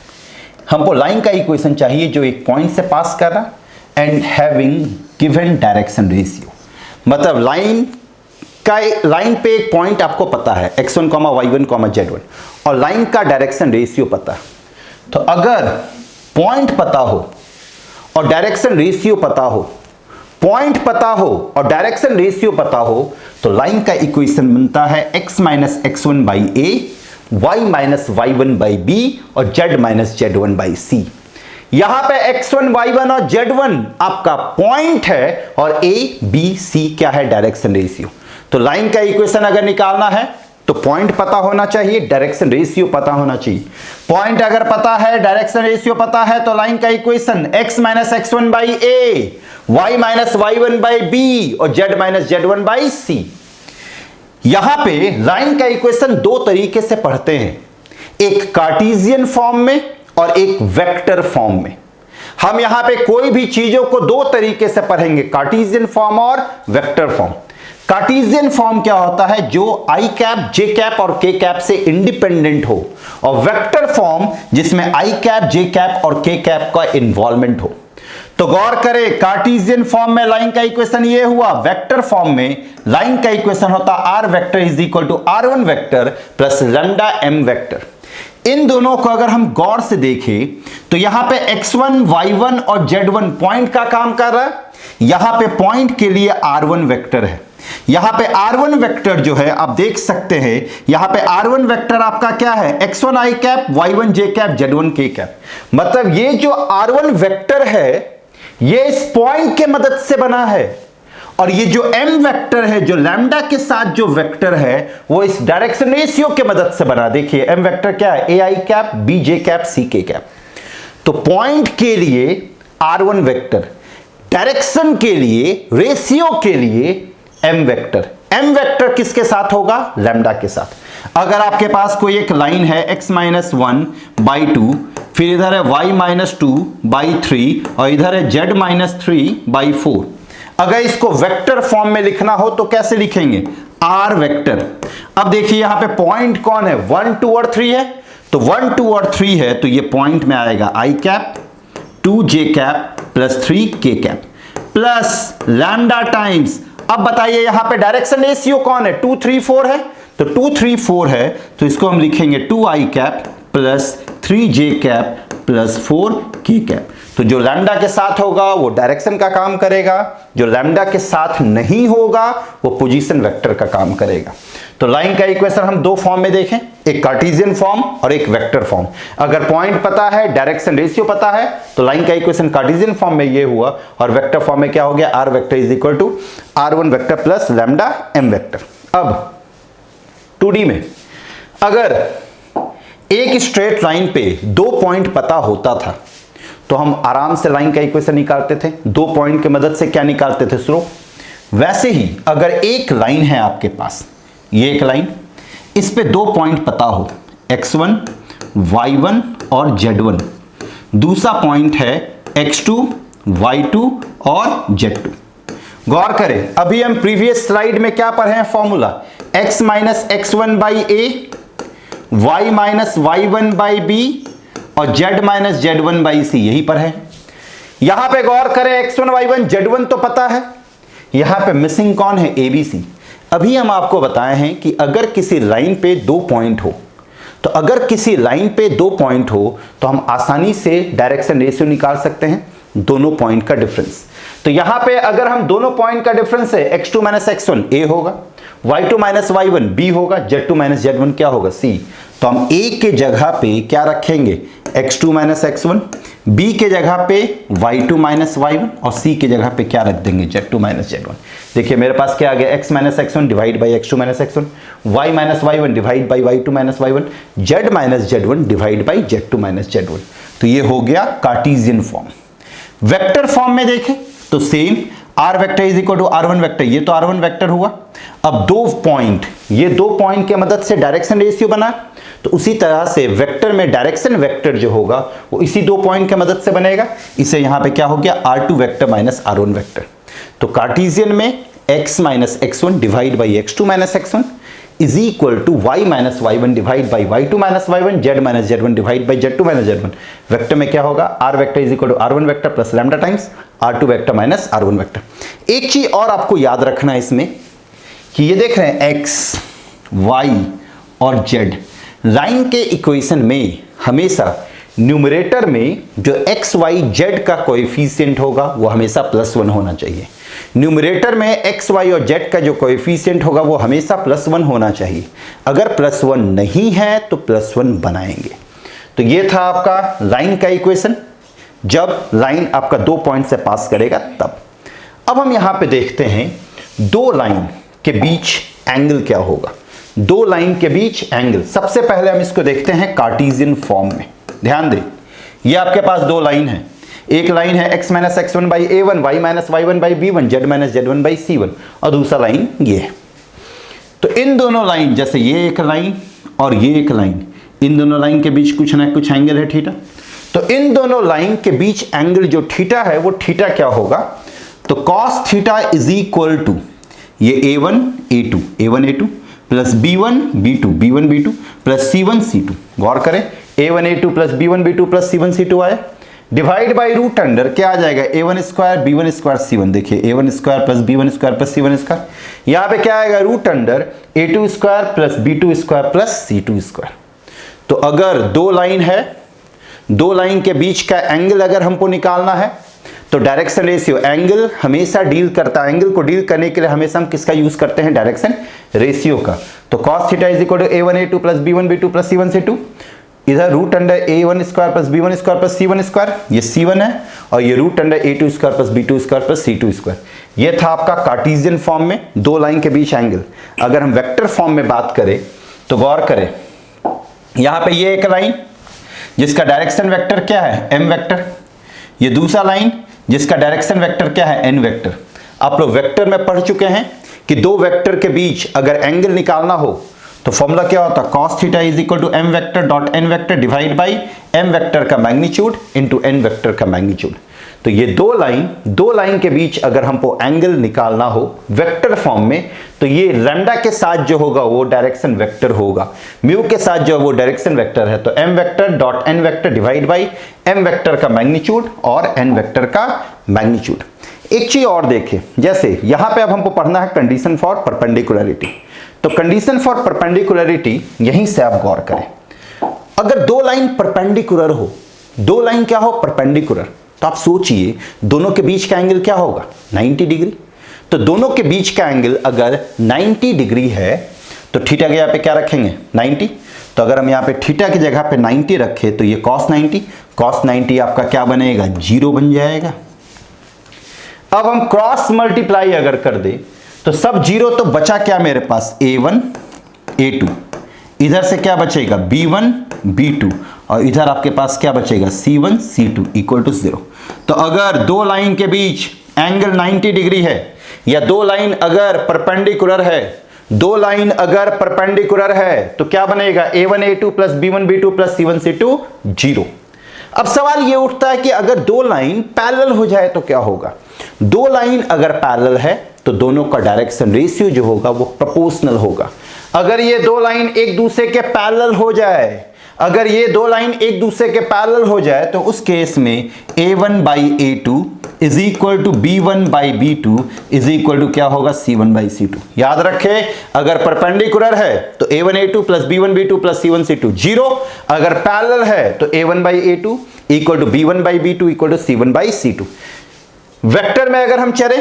हमको लाइन का इक्वेशन चाहिए जो एक पॉइंट से पास कर रहा and having given direction ratio. मतलब लाइन पे एक पॉइंट आपको पता है x1, y1, z1 और लाइन का डायरेक्शन रेशियो पता है। तो अगर पॉइंट पता हो और डायरेक्शन रेशियो पता हो, पॉइंट पता हो और डायरेक्शन रेशियो पता हो, तो लाइन का इक्वेशन बनता है x minus x1 by a, y minus y1 by b और z minus z1 by c। यहां पे x1, y1 और z1 आपका पॉइंट है और a, b, c क्या है? Direction ratio. तो लाइन का इक्वेशन अगर निकालना है तो पॉइंट पता होना चाहिए, डायरेक्शन रेशियो पता होना चाहिए। पॉइंट अगर पता है, डायरेक्शन रेशियो पता है, तो लाइन का equation x minus x1 by a, y minus y1 by b और z minus z1 by c। यहां पे लाइन का इक्वेशन दो तरीके से पढ़ते हैं, एक कार्टेशियन फॉर्म में और एक वेक्टर फॉर्म में। हम यहां पे कोई भी चीजों को दो तरीके से पढ़ेंगे, कार्टेशियन फॉर्म और वेक्टर फॉर्म। कार्टेशियन फॉर्म क्या होता है? जो i कैप, j कैप और k कैप से इंडिपेंडेंट हो, और वेक्टर फॉर्म जिसमें i कैप, j कैप और k कैप का इन्वॉल्वमेंट हो। तो गौर करें, कार्टेशियन फॉर्म में लाइन का इक्वेशन ये हुआ, वेक्टर फॉर्म में लाइन का इक्वेशन होता r vector is equal to r1 vector plus lambda m vector. इन दोनों को अगर हम गौर से देखें तो यहां पे x1, y1 और z1 पॉइंट का काम कर रहा है, यहां पे पॉइंट के लिए r1 वेक्टर है। यहां पे r1 वेक्टर जो है आप देख सकते हैं, यहां पे r1 वेक्टर आपका क्या है? x1 i cap, y1 j cap, z1 k cap. मतलब ये जो r1 वेक्टर है ये इस पॉइंट के मदद से बना है, और ये जो m वेक्टर है, जो लैम्डा के साथ जो वेक्टर है, वो इस डायरेक्शन रेशियो के मदद से बना। देखिए m वेक्टर क्या है? a i cap, b j cap, c k cap. तो पॉइंट के लिए r1 वेक्टर, डायरेक्शन के लिए, रेशियो के लिए m वेक्टर। m वेक्टर किसके साथ होगा? लैम्डा के साथ। अगर आपके पास कोई एक लाइन है x माइनस 1 बाई 2, फिर इधर है y माइनस 2 बाई 3 और इधर है z माइनस 3 बाई 4। अगर इसको वेक्टर फॉर्म में लिखना हो तो कैसे लिखेंगे? r vector. अब देखिए यहां पे पॉइंट कौन है? 1, 2 और 3 है। तो 1, 2 और 3 है तो ये पॉइंट में आएगा i cap, 2 j cap plus 3 k cap plus lambda times. अब बताइए यहां पे डायरेक्शन रेशियो कौन है? 2, 3, 4 है। तो 2, 3, 4 है तो इसको हम लिखेंगे 2i cap plus 3j cap plus 4k cap. तो जो लैम्डा के साथ होगा वो डायरेक्शन का काम करेगा, जो लैम्डा के साथ नहीं होगा वो पोजीशन वेक्टर का काम करेगा। तो लाइन का इक्वेशन हम दो फॉर्म में देखें, एक कार्टेशियन फॉर्म और एक वेक्टर फॉर्म। अगर पॉइंट पता है, डायरेक्शन रेशियो पता है, तो लाइन का इक्वेशन कार्टेशियन फॉर्म में ये हुआ, और वेक्टर फॉर्म में क्या हो गया? r vector is equal to r1 vector plus lambda m vector. अब 2D में अगर एक स्ट्रेट लाइन पे दो पॉइंट पता होता था तो हम आराम से लाइन का इक्वेशन निकालते थे। दो पॉइंट की मदद से क्या निकालते थे? स्लोप। वैसे ही अगर एक लाइन है आपके पास, ये एक लाइन, इस पे 2 पॉइंट पता हो, x1, y1 और z1, दूसरा पॉइंट है x2, y2 और z2। गौर करें, अभी हम प्रीवियस स्लाइड में क्या पढ़े हैं formula, x minus x1 by A, y minus y1 by B और z minus z1 by C, यही पर है। यहां पे गौर करें, x1 y1 z1 तो पता है, यहां पे मिसिंग कौन है, ABC। अभी हम आपको बताए हैं कि अगर किसी लाइन पे 2 पॉइंट हो, तो अगर किसी लाइन पे 2 पॉइंट हो तो हम आसानी से डायरेक्शन रेशियो निकाल सकते हैं, दोनों पॉइंट का डिफरेंस। तो यहां पे अगर हम दोनों पॉइंट का डिफरेंस है, x2 माइनस x1 a होगा, y2 माइनस y1 b होगा, z2 माइनस z1 क्या होगा, c। तो हम a के जगह पे क्या रखेंगे, x2 माइनस x1, b के जगह पे y2 माइनस y1 और c के जगह पे क्या रख देंगे, z2 माइनस z1। देखिए मेरे पास क्या आ गया, x minus x1 divide by x2 minus x1, y minus y1 divide by y2 minus y1, z minus z1 divide by z2 minus z1। तो ये हो गया कार्टेशियन फॉर्म। वेक्टर फॉर्म में देखें तो same, r vector is equal to r1 vector, ये तो r1 वेक्टर हुआ। अब 2 पॉइंट, ये 2 पॉइंट के मदद से डायरेक्शन रेशियो बना, तो उसी तरह से वेक्टर में डायरेक्शन वेक्टर जो होगा वो इसी 2 पॉइंट के मदद से बनेगा। इसे यहां पे क्या हो गया, r2 vector minus r1 vector. तो कार्टेशियन में x minus x1 divide by x2 minus x1 is equal to y minus y1 divide by y2 minus y1, z minus z1 divide by z2 minus z1। Vector में क्या होगा, r vector is equal to r1 vector plus lambda times r2 vector minus r1 vector. एक चीज और आपको याद रखना है इसमें कि ये देख रहे हैं x, y और z, लाइन के इक्वेशन में हमेशा न्यूमरेटर में जो x, y, z का कोएफिशिएंट होगा वो हमेशा +1 होना चाहिए। न्यूमरेटर में x, y और z का जो कोएफिशिएंट होगा वो हमेशा +1 होना चाहिए। अगर +1 नहीं है तो +1 बनाएंगे। तो ये था आपका लाइन का इक्वेशन, जब लाइन आपका 2 पॉइंट से पास करेगा तब। अब हम यहां पे देखते हैं 2 लाइन के बीच एंगल क्या होगा। 2 लाइन के बीच एंगल, सबसे पहले हम इसको देखते हैं कार्टेशियन फॉर्म में। ध्यान दें, ये आपके पास 2 लाइन है, एक लाइन है x minus x1 by a1, y minus y1 by b1, z minus z1 by c1 और दूसरा लाइन ये है। तो इन दोनों लाइन, जैसे ये एक लाइन और ये एक लाइन, इन दोनों लाइन के बीच कुछ ना कुछ एंगल है थीटा। तो इन दोनों लाइन के बीच एंगल जो थीटा है वो थीटा क्या होगा, तो cos theta is equal to ये a1 a2 plus b1 b2 plus c1 c2। गौर करें, a1 a2 plus b1 b2 plus c1 c2 आया, डिवाइड बाई रूट अंडर क्या आ जाएगा, a1 square b1 square c1। देखिए a1 square plus b1 square plus c1 square, यहां पे क्या आएगा, root under a2 square plus b2 square plus c2 square. तो अगर 2 लाइन है, 2 लाइन के बीच का एंगल अगर हमको निकालना है तो डायरेक्शन रेशियो, एंगल हमेशा डील करता है, एंगल को डील करने के लिए हमेशा हम किसका यूज करते हैं, डायरेक्शन रेशियो का। तो cos theta is equal to a1 a2 plus b1 b2 plus c1 c2, इधर root under a1 square plus b1 square plus c1 square, ये c1 है, और ये root under a2 square plus b2 square plus c2 square. ये था आपका कार्टेशियन फॉर्म में 2 लाइन के बीच एंगल। अगर हम वेक्टर फॉर्म में बात करें तो गौर करें, यहां पे ये एक लाइन जिसका डायरेक्शन वेक्टर क्या है, m वेक्टर, ये दूसरा लाइन जिसका डायरेक्शन वेक्टर क्या है, n वेक्टर। आप लोग वेक्टर में पढ़ चुके हैं कि 2 वेक्टर के बीच अगर एंगल निकालना हो तो फॉर्मूला क्या होता है, cos theta is equal to m vector dot n vector divide by m vector का मैग्नीट्यूड इनटू n वेक्टर का मैग्नीट्यूड। तो ये 2 लाइन के बीच अगर हमको एंगल निकालना हो वेक्टर फॉर्म में, तो ये लैम्डा के साथ जो होगा वो डायरेक्शन वेक्टर होगा, म्यू के साथ जो वो डायरेक्शन वेक्टर है। तो m vector dot n vector divide by m vector का मैग्नीट्यूड और n वेक्टर का मैग्नीट्यूड। एक चीज और देखें, जैसे यहां पे अब हमको पढ़ना है कंडीशन फॉर परपेंडिकुलरिटी। तो कंडीशन फॉर परपेंडिकुलरिटी यहीं से आप गौर करें, अगर 2 लाइन परपेंडिकुलर हो, 2 लाइन क्या हो, परपेंडिकुलर, तो आप सोचिए दोनों के बीच का एंगल क्या होगा, 90 डिग्री। तो दोनों के बीच का एंगल अगर 90 डिग्री है तो थीटा के यहाँ पे क्या रखेंगे, 90। तो अगर हम यहाँ पे थीटा की जगह पे 90 रखें तो ये cos 90 आपका क्या बनेगा, 0 बन जाएगा। अब हम क्रॉस मल्टीप्लाई अगर कर दे तो सब 0, तो बचा क्या मेरे पास, a1 a2, इधर से क्या बचेगा, b1 b2, और इधर आपके पास क्या बचेगा, c1 c2 इक्वल टू 0। तो अगर 2 लाइन के बीच एंगल 90 डिग्री है, या दो लाइन अगर परपेंडिकुलर है, दो लाइन अगर परपेंडिकुलर है तो क्या बनेगा, a1 a2 plus b1 b2 plus c1 c2 0। अब सवाल ये उठता है कि अगर दो लाइन पैरेलल हो जाए तो क्या होगा। दो लाइन अगर पैरेलल है तो दोनों का डायरेक्शन रेशियो जो होगा वो प्रोपोर्शनल होगा। अगर ये दो लाइन एक दूसरे के पैरेलल हो जाए, अगर ये दो लाइन एक दूसरे के पैरेलल हो जाए तो उस केस में a1 by a2 is equal to b1 by b2 is equal to क्या होगा, c1 बाई c2। याद रखें, अगर परपेंडिकुलर है तो a1 a2 plus b1 b2 plus c1 c2 0, अगर पैरेलल है तो a1 by a2 equal to b1 by b2 equal to c1 by c2। Vector में अगर हम चले,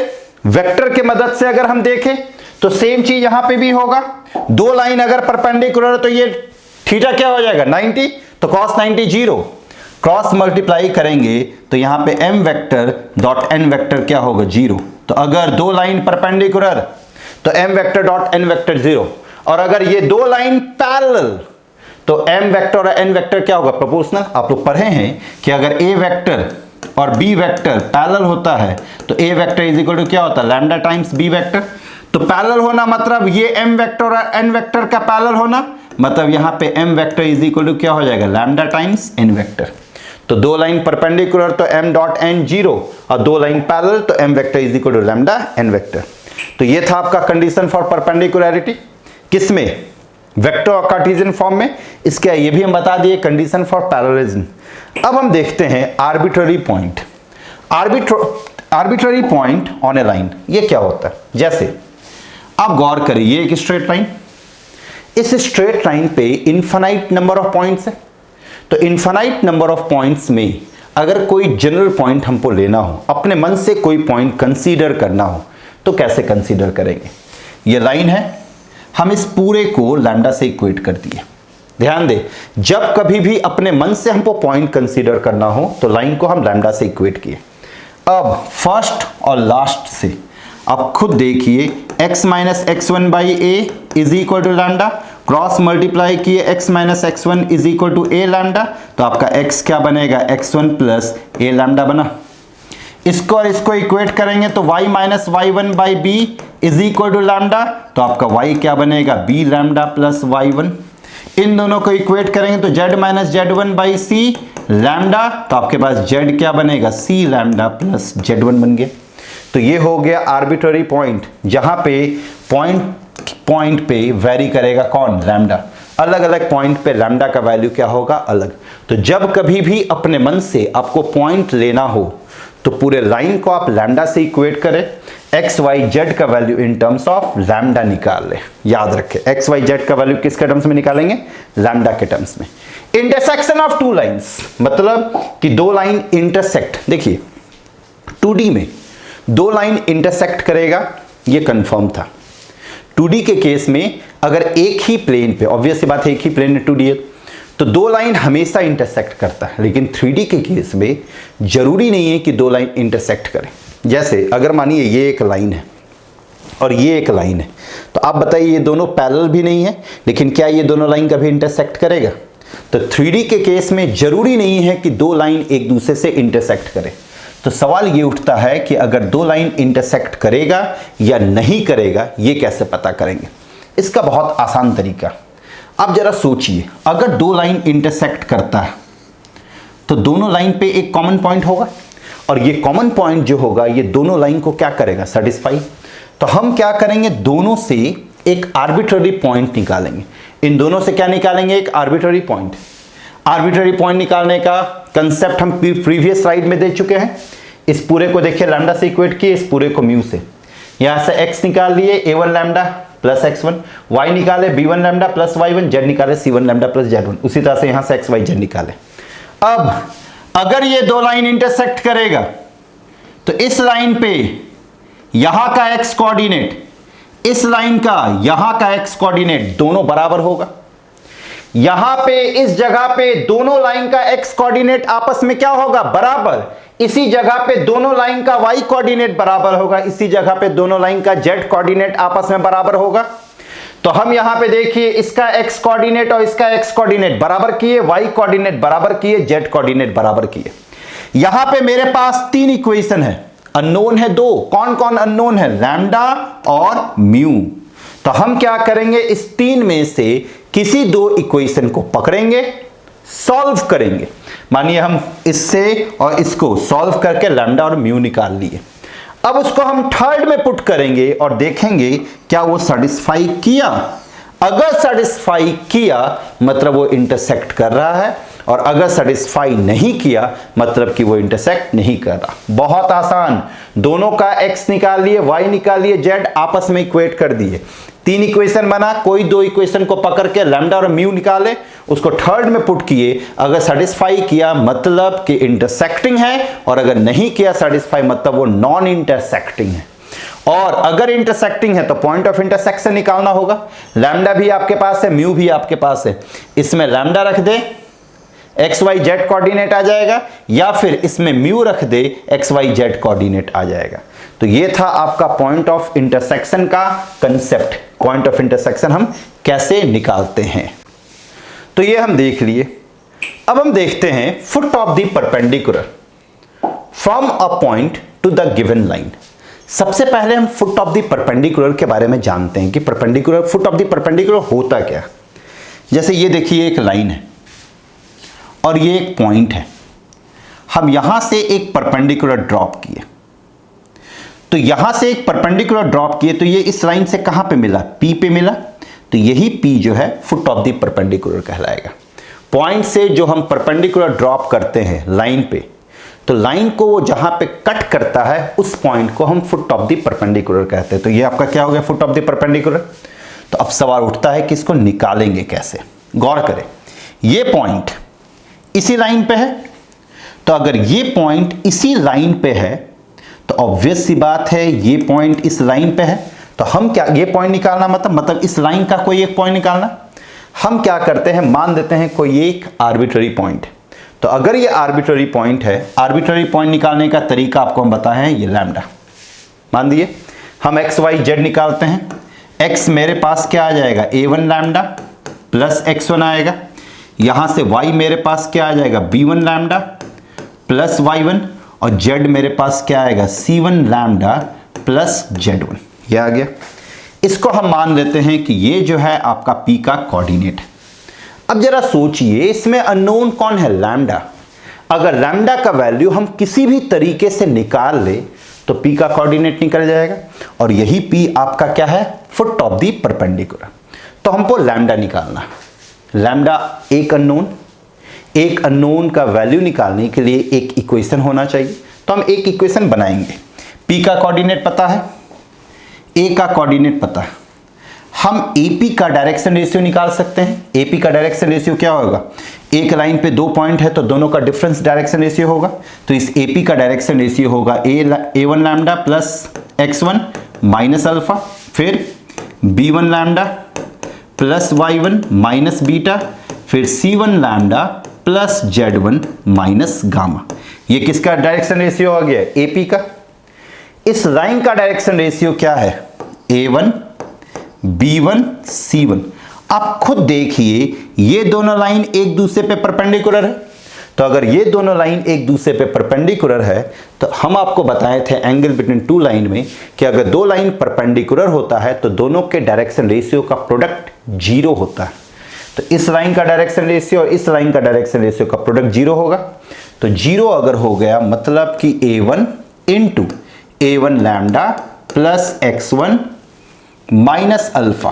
वेक्टर के मदद से अगर हम देखें तो सेम चीज यहां पे भी होगा। दो लाइन अगर परपेंडिकुलर है तो ये थीटा क्या हो जाएगा, 90, तो cos 90 0, क्रॉस मल्टीप्लाई करेंगे तो यहां पे m vector dot n vector क्या होगा, 0। तो अगर दो लाइन परपेंडिकुलर तो m vector dot n vector 0, और अगर ये दो लाइन पैरेलल तो m वेक्टर और n वेक्टर क्या होगा, प्रोपोर्शनल। आप लोग पढ़े हैं कि अगर a वेक्टर और b वेक्टर पैरेलल होता है तो a vector is equal to क्या होता है, लैम्डा टाइम्स b वेक्टर। तो पैरेलल होना मतलब ये m वेक्टर और n वेक्टर का पैरेलल होना मतलब यहां पे m vector is equal to क्या हो जाएगा, लैम्डा टाइम्स n वेक्टर। तो दो लाइन परपेंडिकुलर तो m डॉट n 0, और दो लाइन पैरेलल तो m vector is equal to lambda n vector. तो ये था आपका कंडीशन फॉर परपेंडिकुलरिटी, किसमें, वेक्टर और कार्टेशियन फॉर्म में। इसके ये भी हम बता दिए कंडीशन फॉर पैरेललिज्म। अब हम देखते हैं arbitrary point. Arbitrary point on A line, ये क्या होता है। जैसे आप गौर करिए, ये एक स्ट्रेट लाइन, इस स्ट्रेट लाइन पे इनफाइनाइट नंबर ऑफ पॉइंट्स है। तो इनफाइनाइट नंबर ऑफ पॉइंट्स में अगर कोई जनरल पॉइंट हमको लेना हो, अपने मन से कोई पॉइंट कंसीडर करना हो, तो कैसे कंसीडर करेंगे। ये लाइन है, हम इस पूरे को लैम्डा से इक्वेट कर दिए। ध्यान दे, जब कभी भी अपने मन से हमको पॉइंट कंसीडर करना हो तो लाइन को हम लैम्डा से इक्वेट किए। अब फर्स्ट और लास्ट से आप खुद देखिए, x minus x1 by A is equal to lambda, cross multiply किए x minus x1 is equal to A lambda, तो आपका x क्या बनेगा, x1 प्लस ए लैम्डा बना। इसको और इसको इक्वेट करेंगे तो y minus y1 by B is equal to lambda, तो आपका y क्या बनेगा, b लैम्डा प्लस y1। इन दोनों को इक्वेट करेंगे तो z minus z1 by C lambda, तो आपके पास z क्या बनेगा, c लैम्डा प्लस z1 बन गया। तो ये हो गया आर्बिट्ररी पॉइंट, जहां पे पॉइंट पे वेरी करेगा कौन, लैम्डा। अलग अलग पॉइंट पे लैम्डा का वैल्यू क्या होगा, अलग। तो जब कभी भी अपने मन से आपको पॉइंट लेना हो तो पूरे लाइन को आप लैम्डा से इक्वेट करें, एक्स वाई जेड का value in terms of lambda निकाल ले। याद रखें, एक्स वाई जेड का वैल्यू किसके टर्म्स में निकालेंगे, लैम्डा के टर्म्स में। इंटरसेक्शन ऑफ टू लाइंस, मतलब कि दो लाइन इंटरसेक्ट। देखिए 2D में दो लाइन इंटरसेक्ट करेगा, ये कंफर्म था। 2D के केस में अगर एक ही प्लेन पे, ऑब्वियस सी बात है एक ही प्लेन में 2D है, तो दो लाइन हमेशा इंटरसेक्ट करता है। लेकिन 3D के केस में जरूरी नहीं है कि दो लाइन इंटरसेक्ट करें। जैसे अगर मानिए ये एक लाइन है और ये एक लाइन है, तो आप बताइए ये दोनों पैरेलल भी नहीं है, लेकिन क्या ये दोनों लाइन कभी इंटरसेक्ट करेगा। तो 3D के केस में जरूरी नहीं है कि दो लाइन एक दूसरे से इंटरसेक्ट करें। तो सवाल ये उठता है कि अगर दो लाइन इंटरसेक्ट करेगा या नहीं करेगा, ये कैसे पता करेंगे। इसका बहुत आसान तरीका, आप जरा सोचिए, अगर दो लाइन इंटरसेक्ट करता है तो दोनों लाइन पे एक कॉमन पॉइंट होगा, और ये कॉमन पॉइंट जो होगा ये दोनों लाइन को क्या करेगा, सेटिस्फाई। तो हम क्या करेंगे, दोनों से एक आर्बिट्ररी पॉइंट निकालेंगे। इन दोनों से क्या निकालेंगे, एक आर्बिट्ररी पॉइंट। आर्बिट्ररी पॉइंट निकालने का कंसेप्ट हम प्रीवियस स्लाइड में दे चुके हैं। इस पूरे को देखिए लैम्डा से इक्वेट किए, इस पूरे को म्यू से। यहां से x निकाल लिए a1 lambda plus x1, y निकाले b1 lambda plus y1, z निकाले c1 लैम्डा प्लस z1। उसी तरह से यहां से x y z निकाले। अब अगर ये दो लाइन इंटरसेक्ट करेगा तो इस लाइन पे यहां का x कोऑर्डिनेट, इस लाइन का यहां का x कोऑर्डिनेट दोनों बराबर होगा। यहां पे इस जगह पे दोनों लाइन का x कोऑर्डिनेट आपस में क्या होगा, बराबर। इसी जगह पे दोनों लाइन का y कोऑर्डिनेट बराबर होगा, इसी जगह पे दोनों लाइन का z कोऑर्डिनेट आपस में बराबर होगा। तो हम यहां पे देखिए इसका x कोऑर्डिनेट और इसका x कोऑर्डिनेट बराबर किए, y कोऑर्डिनेट बराबर किए, z कोऑर्डिनेट बराबर किए। यहां पे मेरे पास तीन इक्वेशन है। अननोन है दो, कौन कौन अननोन है, लैम्डा और म्यू। तो हम क्या करेंगे, इस तीन में से किसी दो इक्वेशन को पकड़ेंगे, सॉल्व करेंगे। मानिए हम इससे और इसको सॉल्व करके लैम्डा और म्यू निकाल लिए। अब उसको हम थर्ड में पुट करेंगे और देखेंगे क्या वो सेटिस्फाई किया। अगर सेटिस्फाई किया मतलब वो इंटरसेक्ट कर रहा है, और अगर सेटिस्फाई नहीं किया मतलब कि वो इंटरसेक्ट नहीं कर रहा। बहुत आसान, दोनों का x निकाल लिए, y निकाल लिए, z आपस में इक्वेट कर दिए। तीन इक्वेशन बना, कोई दो इक्वेशन को पकड़ के लैम्डा और म्यू निकाले, उसको थर्ड में पुट किए। अगर सेटिस्फाई किया मतलब कि इंटरसेक्टिंग है, और अगर नहीं किया सेटिस्फाई मतलब वो नॉन इंटरसेक्टिंग है। और अगर इंटरसेक्टिंग है तो पॉइंट ऑफ इंटरसेक्शन निकालना होगा। लैम्डा भी आपके पास है, म्यू भी आपके पास है, इसमें लैम्डा रख दे, एक्स वाई जेड कोऑर्डिनेट आ जाएगा, या फिर इसमें म्यू रख दे, एक्स वाई जेड कोऑर्डिनेट आ जाएगा। तो ये था आपका पॉइंट ऑफ इंटरसेक्शन का कंसेप्ट। पॉइंट ऑफ इंटरसेक्शन हम कैसे निकालते हैं, तो ये हम देख लिए। अब हम देखते हैं foot of the perpendicular from a point two the given line. सबसे पहले हम फुट ऑफ द परपेंडिकुलर के बारे में जानते हैं कि perpendicular, foot of the perpendicular होता क्या। जैसे ये देखिए एक लाइन है और ये एक पॉइंट है, हम यहां से एक परपेंडिकुलर ड्रॉप किए, तो यहां से एक परपेंडिकुलर ड्रॉप किए तो ये इस लाइन से कहां पे मिला, P पे मिला, तो यही P जो है फुट ऑफ द परपेंडिकुलर कहलाएगा। पॉइंट से जो हम परपेंडिकुलर ड्रॉप करते हैं लाइन पे, तो लाइन को वो जहां पे कट करता है उस पॉइंट को हम फुट ऑफ द परपेंडिकुलर कहते हैं। तो ये आपका क्या हो गया, फुट ऑफ द परपेंडिकुलर। तो अब सवाल उठता है कि इसको निकालेंगे कैसे। गौर करें, ये पॉइंट इसी लाइन पे है, तो अगर ये पॉइंट इसी लाइन पे है तो ऑब्वियस सी बात है ये पॉइंट इस लाइन पे है, तो हम क्या, ये पॉइंट निकालना मतलब इस लाइन का कोई एक पॉइंट निकालना। हम क्या करते हैं, मान देते हैं कोई एक आर्बिट्ररी पॉइंट। तो अगर ये आर्बिट्ररी पॉइंट है, आर्बिट्ररी पॉइंट निकालने का तरीका आपको हम बताए हैं, ये लैम्डा मान दिए। हम एक्स वाई जेड निकालते हैं, एक्स मेरे पास क्या आ जाएगा, a1 लैम्डा प्लस x1 आएगा, यहां से y मेरे पास क्या आ जाएगा, b1 लैम्डा प्लस y1, और z मेरे पास क्या आएगा, c1 लैम्डा प्लस z1। ये आ गया। इसको हम मान लेते हैं कि ये जो है आपका p का कोऑर्डिनेट है। अब जरा सोचिए, इसमें अननोन कौन है, लैम्डा। अगर लैम्डा का वैल्यू हम किसी भी तरीके से निकाल ले तो p का कोऑर्डिनेट निकल जाएगा, और यही p आपका क्या है, फुट ऑफ द परपेंडिकुलर। तो हमको लैम्डा निकालना है। लैम्डा एक अननोन का वैल्यू निकालने के लिए एक इक्वेशन होना चाहिए, तो हम एक इक्वेशन बनाएंगे। p का कोऑर्डिनेट पता है, a का कोऑर्डिनेट पता है, हम AP का डायरेक्शन रेशियो निकाल सकते हैं। AP का डायरेक्शन रेशियो क्या होगा, एक लाइन पे दो पॉइंट है तो दोनों का डिफरेंस डायरेक्शन रेशियो होगा, तो इस AP का डायरेक्शन रेशियो होगा a1 lambda plus x1 minus alpha, फिर b1 lambda plus y1 minus beta, फिर c1 lambda plus z1 minus gamma. ये किसका डायरेक्शन रेशियो आ गया, AP का। इस लाइन का डायरेक्शन रेशियो क्या है, a1 b1 c1। आप खुद देखिए, ये दोनों लाइन एक दूसरे पे परपेंडिकुलर है, तो अगर ये दोनों लाइन एक दूसरे पे परपेंडिकुलर है तो हम आपको बताए थे एंगल बिटवीन टू लाइन में कि अगर दो लाइन परपेंडिकुलर होता है तो दोनों के डायरेक्शन रेशियो का प्रोडक्ट जीरो होता है। तो इस लाइन का डायरेक्शन रेशियो और इस लाइन का डायरेक्शन रेशियो का प्रोडक्ट जीरो होगा। तो जीरो अगर हो गया मतलब कि a1 into a1 lambda plus x1 minus alpha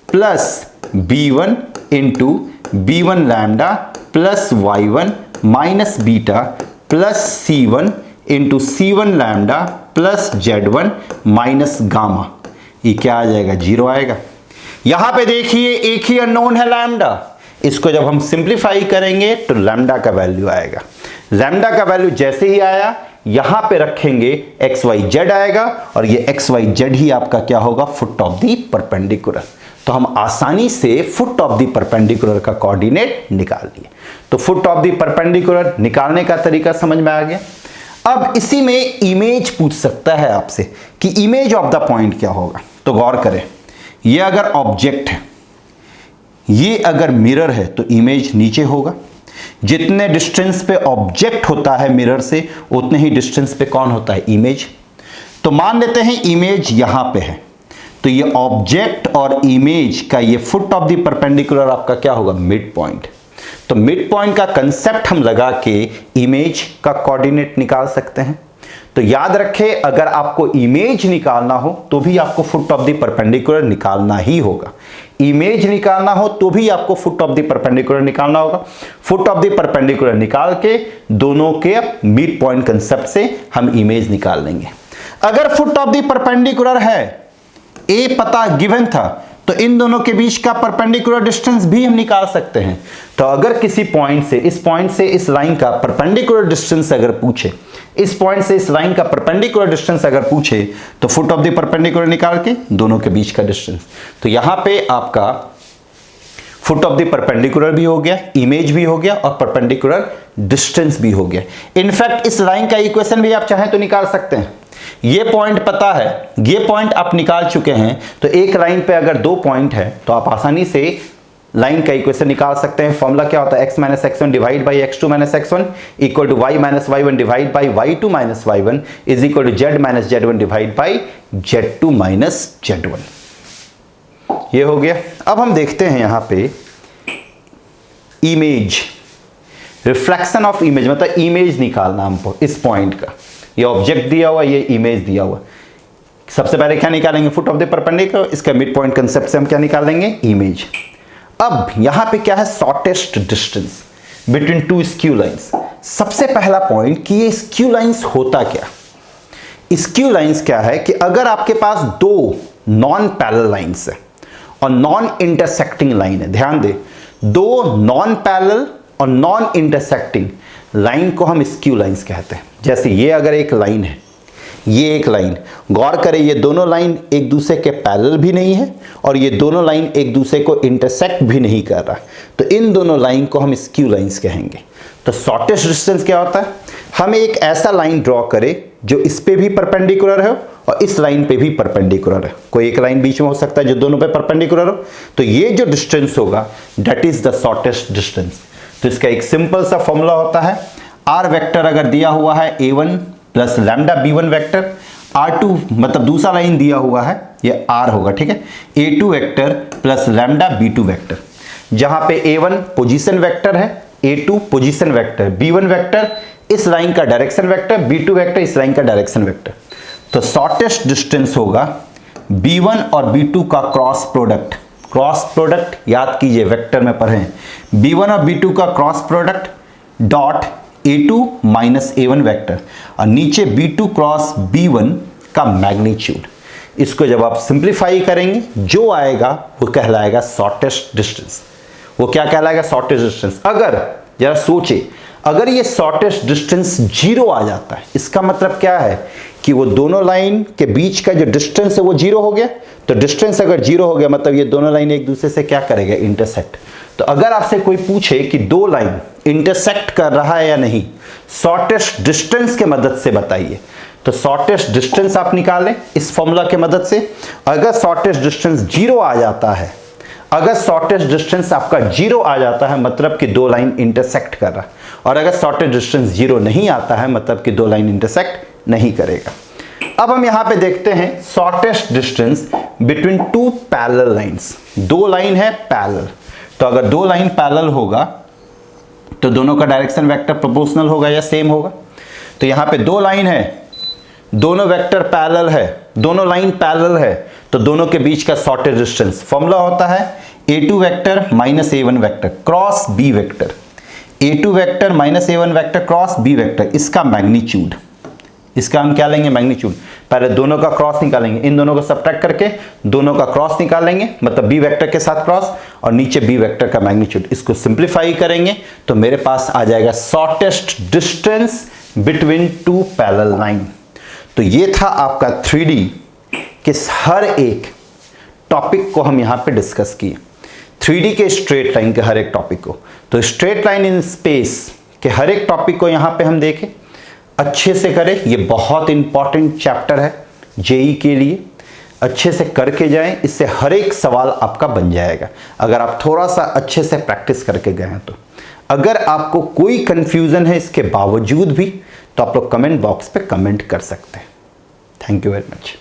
plus b1 into b1 lambda plus y1 minus beta plus c1 into c1 lambda plus z1 minus gamma. ये क्या आ जाएगा, जीरो आएगा। यहां पे देखिए एक ही अननोन है लैम्डा, इसको जब हम सिंप्लीफाई करेंगे तो लैम्डा का वैल्यू आएगा। लैम्डा का वैल्यू जैसे ही आया यहां पे रखेंगे एक्स वाई जेड आएगा, और ये एक्स वाई जेड ही आपका क्या होगा, फुट ऑफ द परपेंडिकुलर। तो हम आसानी से फुट ऑफ द परपेंडिकुलर का कोऑर्डिनेट निकाल लिए। तो फुट ऑफ द परपेंडिकुलर निकालने का तरीका समझ में आ गया। अब इसी में इमेज पूछ सकता है आपसे कि इमेज ऑफ द पॉइंट क्या होगा। तो गौर करें, ये अगर ऑब्जेक्ट है, ये अगर मिरर है तो इमेज नीचे होगा। जितने डिस्टेंस पे ऑब्जेक्ट होता है मिरर से उतने ही डिस्टेंस पे कौन होता है, इमेज। तो मान लेते हैं इमेज यहां पे है, तो ये ऑब्जेक्ट और इमेज का ये फुट ऑफ द परपेंडिकुलर आपका क्या होगा, मिड पॉइंट। तो मिड पॉइंट का कंसेप्ट हम लगा के इमेज का कोऑर्डिनेट निकाल सकते हैं। तो याद रखें, अगर आपको इमेज निकालना हो तो भी आपको फुट ऑफ द परपेंडिकुलर निकालना ही होगा। इमेज निकालना हो तो भी आपको फुट ऑफ द परपेंडिकुलर निकालना होगा। फुट ऑफ द परपेंडिकुलर निकाल के दोनों के मिड पॉइंट कंसेप्ट से हम इमेज निकाल लेंगे। अगर फुट ऑफ द परपेंडिकुलर है, ए पता गिवन था, तो इन दोनों के बीच का परपेंडिकुलर डिस्टेंस भी हम निकाल सकते हैं। तो अगर किसी पॉइंट से इस लाइन का परपेंडिकुलर डिस्टेंस अगर पूछे, इस पॉइंट से इस लाइन का परपेंडिकुलर डिस्टेंस अगर पूछे, तो फुट ऑफ द परपेंडिकुलर निकाल के दोनों के बीच का डिस्टेंस। तो यहां पे आपका फुट ऑफ द परपेंडिकुलर भी हो गया, इमेज भी हो गया और परपेंडिकुलर डिस्टेंस भी हो गया। इनफैक्ट इस लाइन का इक्वेशन भी आप चाहें तो निकाल सकते हैं। ये पॉइंट पता है, ये पॉइंट आप निकाल चुके हैं, तो एक लाइन पे अगर दो पॉइंट है तो आप आसानी से लाइन का इक्वेशन निकाल सकते हैं। फॉर्मूला क्या होता है, x minus x1 divide by x2 minus x1 equal to y minus y1 divide by y2 minus y1 is equal to z minus z1 divide by z2 minus z1। ये हो गया। अब हम देखते हैं यहां पे इमेज, रिफ्लेक्शन ऑफ इमेज, मतलब इमेज निकालना हमको इस पॉइंट का। ये ऑब्जेक्ट दिया हुआ, ये इमेज दिया हुआ। सबसे पहले क्या निकालेंगे, फुट ऑफ द परपेंडिकुलर। इसका मिड पॉइंट कंसेप्ट से हम क्या निकाल लेंगे, इमेज। अब यहां पे क्या है, shortest distance between two skew lines. सबसे पहला पॉइंट कि ये स्क्यू लाइंस होता क्या, स्क्यू लाइंस क्या है कि अगर आपके पास दो नॉन पैरेलल लाइंस है और नॉन इंटरसेक्टिंग लाइन है, ध्यान दे, दो नॉन पैरेलल और नॉन इंटरसेक्टिंग लाइन को हम स्क्यू लाइंस कहते हैं। जैसे ये अगर एक लाइन है, ये एक लाइन, गौर करें ये दोनों लाइन एक दूसरे के पैरेलल भी नहीं है और ये दोनों लाइन एक दूसरे को इंटरसेक्ट भी नहीं कर रहा, तो इन दोनों लाइन को हम स्क्यू लाइंस कहेंगे। तो शॉर्टेस्ट डिस्टेंस क्या होता है, हम एक ऐसा लाइन ड्रॉ करें जो इस पे भी परपेंडिकुलर है और इस लाइन पे भी परपेंडिकुलर है। कोई एक लाइन बीच में हो सकता है जो दोनों पे परपेंडिकुलर हो, तो ये जो डिस्टेंस होगा that is the shortest distance. तो इसका एक सिंपल सा फॉर्मूला होता है, आर वेक्टर अगर दिया हुआ है a1 plus lambda b1 vector, r2 मतलब दूसरा लाइन दिया हुआ है ये r होगा, ठीक है, a2 vector plus lambda b2 vector, जहां पे a1 पोजीशन वेक्टर है, a2 position vector, b1 vector इस लाइन का डायरेक्शन वेक्टर, b2 वेक्टर इस लाइन का डायरेक्शन वेक्टर। तो शॉर्टेस्ट डिस्टेंस होगा b1 और b2 का क्रॉस प्रोडक्ट। क्रॉस प्रोडक्ट याद कीजिए, वेक्टर में पढ़ें, b1 और b2 का cross product dot a2 minus a1 vector और नीचे b2 क्रॉस b1 का मैग्नीट्यूड। इसको जब आप सिंप्लीफाई करेंगे जो आएगा वो कहलाएगा शॉर्टेस्ट डिस्टेंस। वो क्या कहलाएगा, शॉर्टेस्ट डिस्टेंस। अगर जरा सोचे, अगर ये शॉर्टेस्ट डिस्टेंस 0 आ जाता है, इसका मतलब क्या है कि वो दोनों लाइन के बीच का जो डिस्टेंस है वो 0 हो गया। तो डिस्टेंस अगर 0 हो गया मतलब ये दोनों लाइन एक दूसरे से क्या करेगा, इंटरसेक्ट। तो अगर आपसे कोई पूछे कि दो लाइन इंटरसेक्ट कर रहा है या नहीं, शॉर्टेस्ट डिस्टेंस के मदद से बताइए, तो शॉर्टेस्ट डिस्टेंस आप निकालें इस फॉर्मूला के मदद से। अगर शॉर्टेस्ट डिस्टेंस 0 आ जाता है, अगर शॉर्टेस्ट डिस्टेंस आपका 0 आ जाता है मतलब कि दो लाइन इंटरसेक्ट कर रहा है, और अगर शॉर्टेस्ट डिस्टेंस 0 नहीं आता है मतलब कि दो लाइन इंटरसेक्ट नहीं करेगा। अब हम यहां पे देखते हैं shortest distance between two parallel lines. दो लाइन है पैरेलल, तो अगर दो लाइन पैरेलल होगा तो दोनों का डायरेक्शन वेक्टर प्रोपोर्शनल होगा या सेम होगा। तो यहां पे दो लाइन है, दोनों वेक्टर पैरेलल है, दोनों लाइन पैरेलल है, तो दोनों के बीच का शॉर्टेस्ट डिस्टेंस फॉर्मूला होता है a2 vector minus a1 vector cross b vector, a2 vector minus a1 vector cross b vector, इसका मैग्नीट्यूड। इसका हम क्या लेंगे, मैग्नीट्यूड। पहले दोनों का क्रॉस निकालेंगे, इन दोनों को सब्ट्रैक्ट करके दोनों का क्रॉस निकालेंगे, मतलब b वेक्टर के साथ क्रॉस और नीचे b वेक्टर का मैग्नीट्यूड। इसको सिंप्लीफाई करेंगे तो मेरे पास आ जाएगा shortest distance between two parallel line. तो ये था आपका 3D के हर एक टॉपिक को हम यहां पे डिस्कस किए, 3D के स्ट्रेट लाइन के हर एक टॉपिक को। तो स्ट्रेट लाइन इन स्पेस के हर एक टॉपिक को यहां पे हम देखें, अच्छे से करें। ये बहुत इंपॉर्टेंट चैप्टर है जेई के लिए, अच्छे से करके जाएं, इससे हर एक सवाल आपका बन जाएगा अगर आप थोड़ा सा अच्छे से प्रैक्टिस करके गए हैं तो। अगर आपको कोई कंफ्यूजन है इसके बावजूद भी, तो आप लोग कमेंट बॉक्स पे कमेंट कर सकते हैं। Thank you very much.